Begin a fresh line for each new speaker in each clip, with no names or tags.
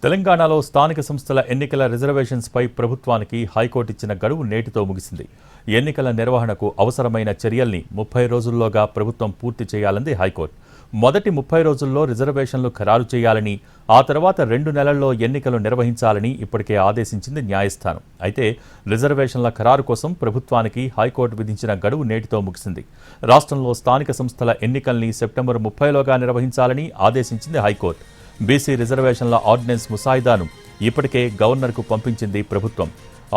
తెలంగాణలో స్థానిక సంస్థల ఎన్నికల రిజర్వేషన్స్పై ప్రభుత్వానికి హైకోర్టు ఇచ్చిన గడువు నేటితో ముగిసింది. ఎన్నికల నిర్వహణకు అవసరమైన చర్యల్ని 30 రోజుల్లోగా ప్రభుత్వం పూర్తి చేయాలంది హైకోర్టు. మొదటి 30 రోజుల్లో రిజర్వేషన్లు ఖరారు చేయాలని, ఆ తర్వాత 2 నెలల్లో ఎన్నికలు నిర్వహించాలని ఇప్పటికే ఆదేశించింది న్యాయస్థానం. అయితే రిజర్వేషన్ల ఖరారు కోసం ప్రభుత్వానికి హైకోర్టు విధించిన గడువు నేటితో ముగిసింది. రాష్ట్రంలో స్థానిక సంస్థల ఎన్నికల్ని సెప్టెంబర్ 30లోగా నిర్వహించాలని ఆదేశించింది హైకోర్టు. బీసీ రిజర్వేషన్ల ఆర్డినెన్స్ ముసాయిదాను ఇప్పటికే గవర్నర్కు పంపించింది ప్రభుత్వం.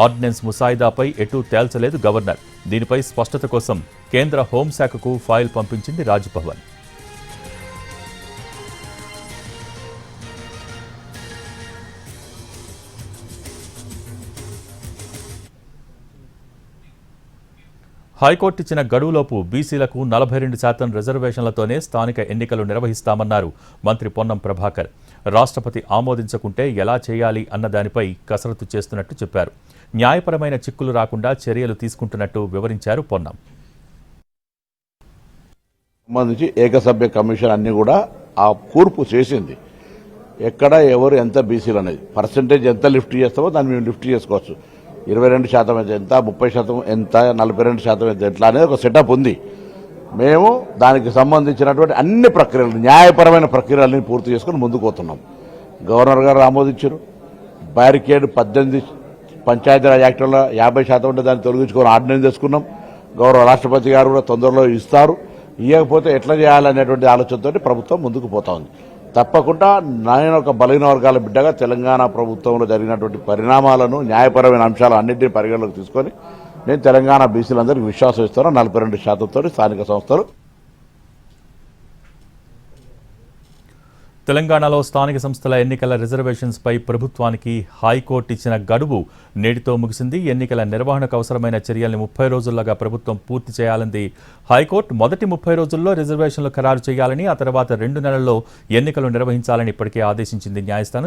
ఆర్డినెన్స్ ముసాయిదాపై ఎటూ తేల్చలేదు గవర్నర్. దీనిపై స్పష్టత కోసం కేంద్ర హోంశాఖకు ఫైల్ పంపించింది రాజ్భవన్. హైకోర్టు ఇచ్చిన గడువులోపు బీసీలకు 42% రిజర్వేషన్లతోనే స్థానిక ఎన్నికలు నిర్వహిస్తామన్నారు మంత్రి పొన్నం ప్రభాకర్. రాష్ట్రపతి ఆమోదించకుంటే ఎలా చేయాలి అన్న దానిపై కసరత్తు చేస్తున్నట్టు చెప్పారు. న్యాయపరమైన చిక్కులు రాకుండా చర్యలు తీసుకుంటున్నట్టు వివరించారు పొన్నం.
సంబంధించి ఏకసభ్య కమిషన్ అన్ని కూడా ఆ కూర్పు చేసింది. ఎక్కడ ఎవరు ఎంత బీసీలు అనేది పర్సంటేజ్ ఎంత లిఫ్ట్ చేస్తామో దాన్ని మేము లిఫ్ట్ చేసుకోవచ్చు. 22% ఎంత, 30% ఎంత, 42% ఎంత అనేది ఒక సెటప్ ఉంది. మేము దానికి సంబంధించినటువంటి అన్ని ప్రక్రియలు, న్యాయపరమైన ప్రక్రియలని పూర్తి చేసుకుని ముందుకు పోతున్నాం. గవర్నర్ గారు ఆమోదించారు. బ్యారికేడ్ 18 పంచాయతీరాజ్ యాక్ట్లో 50% ఉంటే దాన్ని తొలగించుకొని ఆర్డినెన్స్ చేసుకున్నాం. గౌరవ రాష్ట్రపతి గారు కూడా తొందరలో ఇస్తారు. ఇవ్వకపోతే ఎట్లా చేయాలనేటువంటి ఆలోచనతో ప్రభుత్వం ముందుకు పోతా ఉంది. తప్పకుండా నేను ఒక బలహీన వర్గాల బిడ్డగా తెలంగాణ ప్రభుత్వంలో జరిగినటువంటి పరిణామాలను, న్యాయపరమైన అంశాలు అన్నింటినీ పరిగణలోకి తీసుకొని నేను తెలంగాణ బీసీలందరికీ విశ్వాసం ఇస్తాను. 42%తో స్థానిక సంస్థలు.
తెలంగాణలో స్థానిక సంస్థల ఎన్నికల రిజర్వేషన్స్పై ప్రభుత్వానికి హైకోర్టు ఇచ్చిన గడువు నేటితో ముగిసింది. ఎన్నికల నిర్వహణకు అవసరమైన చర్యల్ని 30 రోజుల్లోగా ప్రభుత్వం పూర్తి చేయాలంది హైకోర్టు. మొదటి 30 రోజుల్లో రిజర్వేషన్లు ఖరారు చేయాలని, ఆ తర్వాత 2 నెలల్లో ఎన్నికలు నిర్వహించాలని ఇప్పటికే ఆదేశించింది న్యాయస్థానం.